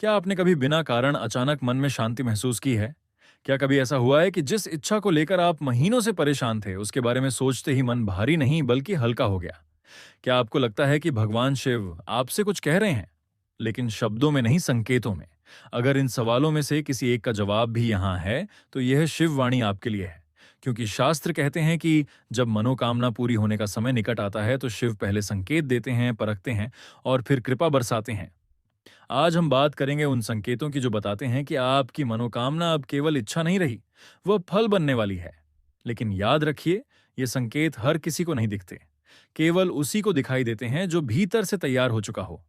क्या आपने कभी बिना कारण अचानक मन में शांति महसूस की है? क्या कभी ऐसा हुआ है कि जिस इच्छा को लेकर आप महीनों से परेशान थे, उसके बारे में सोचते ही मन भारी नहीं बल्कि हल्का हो गया? क्या आपको लगता है कि भगवान शिव आपसे कुछ कह रहे हैं, लेकिन शब्दों में नहीं, संकेतों में? अगर इन सवालों में से किसी एक का जवाब भी यहाँ है, तो यह शिव वाणी आपके लिए है। क्योंकि शास्त्र कहते हैं कि जब मनोकामना पूरी होने का समय निकट आता है, तो शिव पहले संकेत देते हैं, परखते हैं और फिर कृपा बरसाते हैं। आज हम बात करेंगे उन संकेतों की जो बताते हैं कि आपकी मनोकामना अब केवल इच्छा नहीं रही, वह फल बनने वाली है। लेकिन याद रखिए, ये संकेत हर किसी को नहीं दिखते, केवल उसी को दिखाई देते हैं जो भीतर से तैयार हो चुका हो।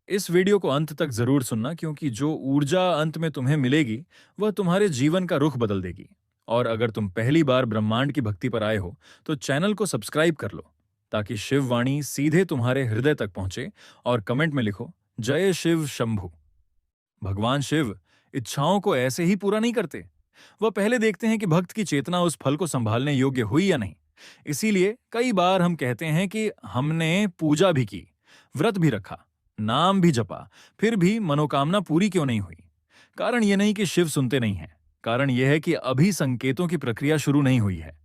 इस वीडियो को अंत तक जरूर सुनना, क्योंकि जो ऊर्जा अंत में तुम्हें मिलेगी, वह तुम्हारे जीवन का रुख बदल देगी। और अगर तुम पहली बार ब्रह्मांड की भक्ति पर आए हो, तो चैनल को सब्सक्राइब कर लो, ताकि शिव वाणी सीधे तुम्हारे हृदय तक पहुंचे। और कमेंट में लिखो, जय शिव शंभु। भगवान शिव इच्छाओं को ऐसे ही पूरा नहीं करते। वह पहले देखते हैं कि भक्त की चेतना उस फल को संभालने योग्य हुई या नहीं। इसीलिए कई बार हम कहते हैं कि हमने पूजा भी की, व्रत भी रखा, नाम भी जपा, फिर भी मनोकामना पूरी क्यों नहीं हुई? कारण यह नहीं कि शिव सुनते नहीं हैं। कारण यह है कि अभी संकेतों की प्रक्रिया शुरू नहीं हुई है।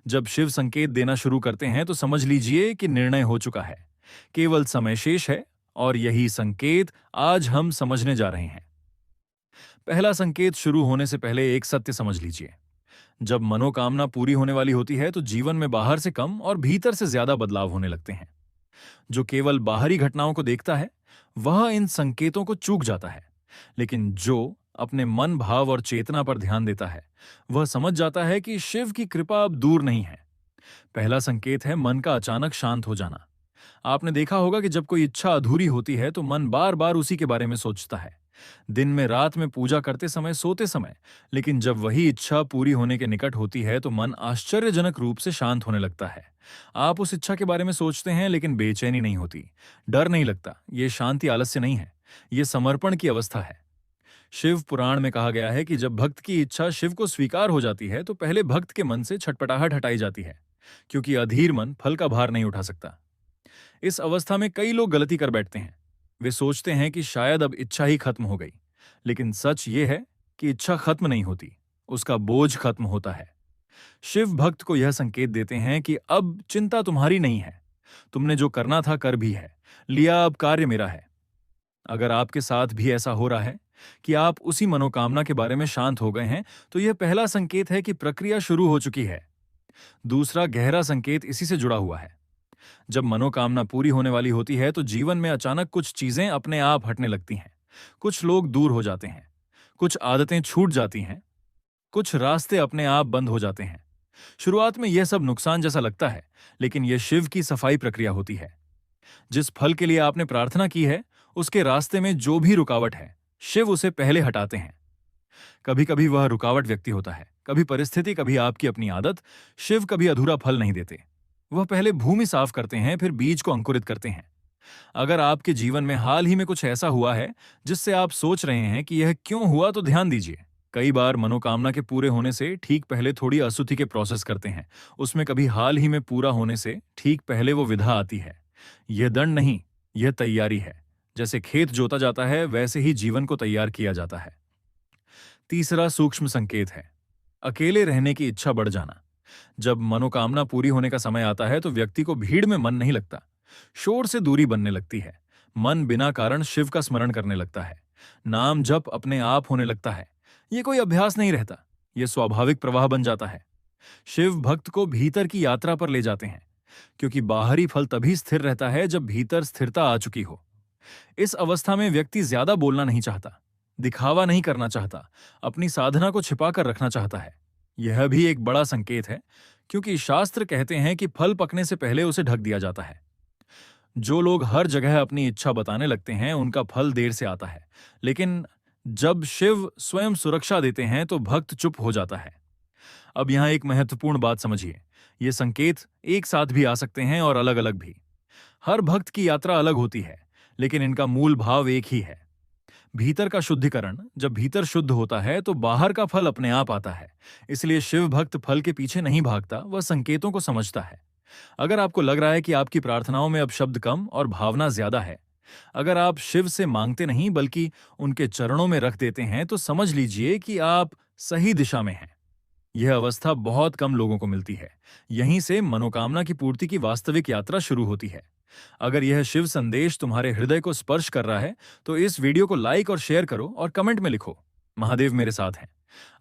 जब शिव संकेत देना शुरू करते हैं, तो समझ लीजिए कि निर्णय हो चुका है, केवल समय शेष है। और यही संकेत आज हम समझने जा रहे हैं। पहला संकेत शुरू होने से पहले एक सत्य समझ लीजिए। जब मनोकामना पूरी होने वाली होती है, तो जीवन में बाहर से कम और भीतर से ज्यादा बदलाव होने लगते हैं। जो केवल बाहरी घटनाओं को देखता है, वह इन संकेतों को चूक जाता है। लेकिन जो अपने मन, भाव और चेतना पर ध्यान देता है, वह समझ जाता है कि शिव की कृपा अब दूर नहीं है। पहला संकेत है मन का अचानक शांत हो जाना। आपने देखा होगा कि जब कोई इच्छा अधूरी होती है, तो मन बार बार उसी के बारे में सोचता है। दिन में, रात में, पूजा करते समय, सोते समय। लेकिन जब वही इच्छा पूरी होने के निकट होती है, तो मन आश्चर्यजनक रूप से शांत होने लगता है। आप उस इच्छा के बारे में सोचते हैं, लेकिन बेचैनी नहीं होती, डर नहीं लगता। ये शांति आलस्य नहीं है, ये समर्पण की अवस्था है। शिव पुराण में कहा गया है कि जब भक्त की इच्छा शिव को स्वीकार हो जाती है, तो पहले भक्त के मन से छटपटाहट हटाई जाती है, क्योंकि अधीर मन फल का भार नहीं उठा सकता। इस अवस्था में कई लोग गलती कर बैठते हैं। वे सोचते हैं कि शायद अब इच्छा ही खत्म हो गई। लेकिन सच ये है कि इच्छा खत्म नहीं होती, उसका बोझ खत्म होता है। शिव भक्त को यह संकेत देते हैं कि अब चिंता तुम्हारी नहीं है, तुमने जो करना था कर भी है लिया, अब कार्य मेरा है। अगर आपके साथ भी ऐसा हो रहा है कि आप उसी मनोकामना के बारे में शांत हो गए हैं, तो यह पहला संकेत है कि प्रक्रिया शुरू हो चुकी है। दूसरा गहरा संकेत इसी से जुड़ा हुआ है। जब मनोकामना पूरी होने वाली होती है, तो जीवन में अचानक कुछ चीजें अपने आप हटने लगती हैं। कुछ लोग दूर हो जाते हैं, कुछ आदतें छूट जाती हैं, कुछ रास्ते अपने आप बंद हो जाते हैं। शुरुआत में यह सब नुकसान जैसा लगता है, लेकिन यह शिव की सफाई प्रक्रिया होती है। जिस फल के लिए आपने प्रार्थना की है, उसके रास्ते में जो भी रुकावट है, शिव उसे पहले हटाते हैं। कभी कभी वह रुकावट व्यक्ति होता है, कभी परिस्थिति, कभी आपकी अपनी आदत। शिव कभी अधूरा फल नहीं देते। वह पहले भूमि साफ करते हैं, फिर बीज को अंकुरित करते हैं। अगर आपके जीवन में हाल ही में कुछ ऐसा हुआ है जिससे आप सोच रहे हैं कि यह क्यों हुआ, तो ध्यान दीजिए। कई बार मनोकामना के पूरे होने से ठीक पहले थोड़ी अशुद्धि के प्रोसेस करते हैं। उसमें कभी हाल ही में पूरा होने से ठीक पहले वो विधा आती है। यह दंड नहीं, यह तैयारी है। जैसे खेत जोता जाता है, वैसे ही जीवन को तैयार किया जाता है। तीसरा सूक्ष्म संकेत है अकेले रहने की इच्छा बढ़ जाना। जब मनोकामना पूरी होने का समय आता है, तो व्यक्ति को भीड़ में मन नहीं लगता, शोर से दूरी बनने लगती है। मन बिना कारण शिव का स्मरण करने लगता है, नाम जप अपने आप होने लगता है। यह कोई अभ्यास नहीं रहता, यह स्वाभाविक प्रवाह बन जाता है। शिव भक्त को भीतर की यात्रा पर ले जाते हैं, क्योंकि बाहरी फल तभी स्थिर रहता है जब भीतर स्थिरता आ चुकी हो। इस अवस्था में व्यक्ति ज्यादा बोलना नहीं चाहता, दिखावा नहीं करना चाहता, अपनी साधना को छिपाकर रखना चाहता है। यह भी एक बड़ा संकेत है, क्योंकि शास्त्र कहते हैं कि फल पकने से पहले उसे ढक दिया जाता है। जो लोग हर जगह अपनी इच्छा बताने लगते हैं, उनका फल देर से आता है। लेकिन जब शिव स्वयं सुरक्षा देते हैं, तो भक्त चुप हो जाता है। अब यहां एक महत्वपूर्ण बात समझिए, ये संकेत एक साथ भी आ सकते हैं और अलग अलग भी। हर भक्त की यात्रा अलग होती है, लेकिन इनका मूल भाव एक ही है, भीतर का शुद्धिकरण। जब भीतर शुद्ध होता है, तो बाहर का फल अपने आप आता है। इसलिए शिव भक्त फल के पीछे नहीं भागता, वह संकेतों को समझता है। अगर आपको लग रहा है कि आपकी प्रार्थनाओं में अब शब्द कम और भावना ज्यादा है, अगर आप शिव से मांगते नहीं बल्कि उनके चरणों में रख देते हैं तो समझ लीजिए कि आप सही दिशा में हैं। यह अवस्था बहुत कम लोगों को मिलती है। यहीं से मनोकामना की पूर्ति की वास्तविक यात्रा शुरू होती है। अगर यह शिव संदेश तुम्हारे हृदय को स्पर्श कर रहा है तो इस वीडियो को लाइक और शेयर करो और कमेंट में लिखो, महादेव मेरे साथ हैं।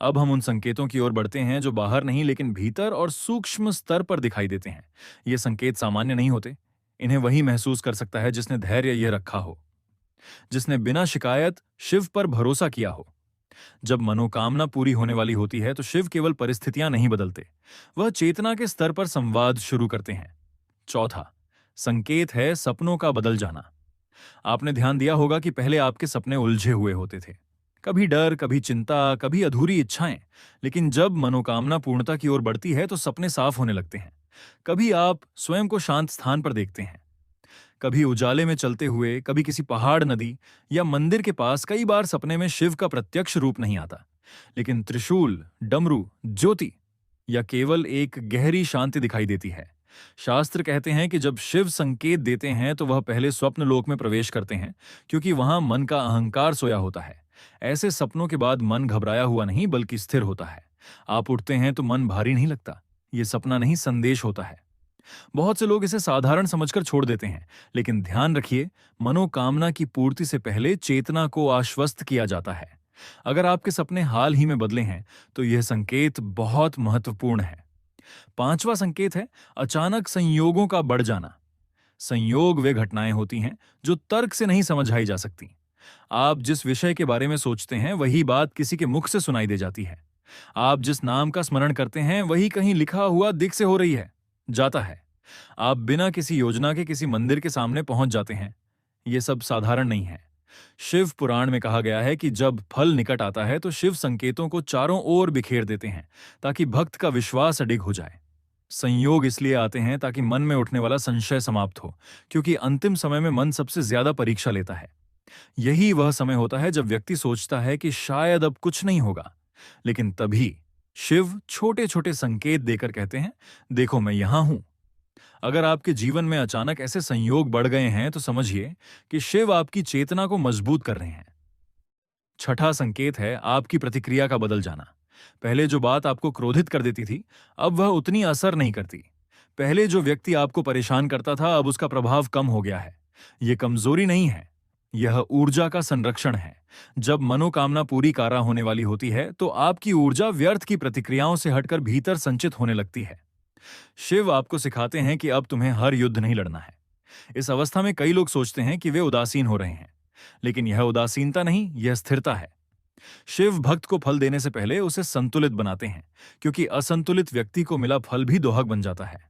अब हम उन संकेतों की ओर बढ़ते हैं जो बाहर नहीं लेकिन भीतर और सूक्ष्म स्तर पर दिखाई देते हैं। ये संकेत सामान्य नहीं होते। इन्हें वही महसूस कर सकता है जिसने धैर्य यह रखा हो, जिसने बिना शिकायत शिव पर भरोसा किया हो। जब मनोकामना पूरी होने वाली होती है तो शिव केवल परिस्थितियां नहीं बदलते, वह चेतना के स्तर पर संवाद शुरू करते हैं। चौथा संकेत है सपनों का बदल जाना। आपने ध्यान दिया होगा कि पहले आपके सपने उलझे हुए होते थे, कभी डर, कभी चिंता, कभी अधूरी इच्छाएं। लेकिन जब मनोकामना पूर्णता की ओर बढ़ती है तो सपने साफ होने लगते हैं। कभी आप स्वयं को शांत स्थान पर देखते हैं, कभी उजाले में चलते हुए, कभी किसी पहाड़, नदी या मंदिर के पास। कई बार सपने में शिव का प्रत्यक्ष रूप नहीं आता, लेकिन त्रिशूल, डमरू, ज्योति या केवल एक गहरी शांति दिखाई देती है। शास्त्र कहते हैं कि जब शिव संकेत देते हैं तो वह पहले स्वप्न लोक में प्रवेश करते हैं, क्योंकि वहां मन का अहंकार सोया होता है। ऐसे सपनों के बाद मन घबराया हुआ नहीं बल्कि स्थिर होता है। आप उठते हैं तो मन भारी नहीं लगता। ये सपना नहीं, संदेश होता है। बहुत से लोग इसे साधारण समझकर छोड़ देते हैं, लेकिन ध्यान रखिए, मनोकामना की पूर्ति से पहले चेतना को आश्वस्त किया जाता है। अगर आपके सपने हाल ही में बदले हैं तो यह संकेत बहुत महत्वपूर्ण है। पांचवा संकेत है अचानक संयोगों का बढ़ जाना। संयोग वे घटनाएं होती हैं जो तर्क से नहीं समझाई जा सकती। आप जिस विषय के बारे में सोचते हैं वही बात किसी के मुख से सुनाई दे जाती है। आप जिस नाम का स्मरण करते हैं वही कहीं लिखा हुआ दिख से हो रही है, जाता है। आप बिना किसी योजना के किसी मंदिर के सामने पहुंच जाते हैं। यह सब साधारण नहीं है। शिव पुराण में कहा गया है कि जब फल निकट आता है तो शिव संकेतों को चारों ओर बिखेर देते हैं ताकि भक्त का विश्वास अडिग हो जाए। संयोग इसलिए आते हैं ताकि मन में उठने वाला संशय समाप्त हो, क्योंकि अंतिम समय में मन सबसे ज्यादा परीक्षा लेता है। यही वह समय होता है जब व्यक्ति सोचता है कि शायद अब कुछ नहीं होगा, लेकिन तभी शिव छोटे छोटे संकेत देकर कहते हैं, देखो मैं यहां हूं। अगर आपके जीवन में अचानक ऐसे संयोग बढ़ गए हैं तो समझिए कि शिव आपकी चेतना को मजबूत कर रहे हैं। छठा संकेत है आपकी प्रतिक्रिया का बदल जाना। पहले जो बात आपको क्रोधित कर देती थी, अब वह उतनी असर नहीं करती। पहले जो व्यक्ति आपको परेशान करता था, अब उसका प्रभाव कम हो गया है। यह कमजोरी नहीं है, यह ऊर्जा का संरक्षण है। जब मनोकामना पूरी कारा होने वाली होती है तो आपकी ऊर्जा व्यर्थ की प्रतिक्रियाओं से हटकर भीतर संचित होने लगती है। शिव आपको सिखाते हैं कि अब तुम्हें हर युद्ध नहीं लड़ना है। इस अवस्था में कई लोग सोचते हैं कि वे उदासीन हो रहे हैं, लेकिन यह उदासीनता नहीं, यह स्थिरता है। शिव भक्त को फल देने से पहले उसे संतुलित बनाते हैं, क्योंकि असंतुलित व्यक्ति को मिला फल भी दोहक बन जाता है।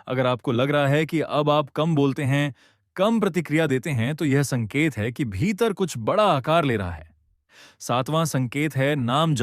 अगर आपको लग रहा है कि अब आप कम बोलते हैं, कम प्रतिक्रिया देते हैं, तो यह संकेत है कि भीतर कुछ बड़ा आकार ले रहा है। सातवां संकेत है नाम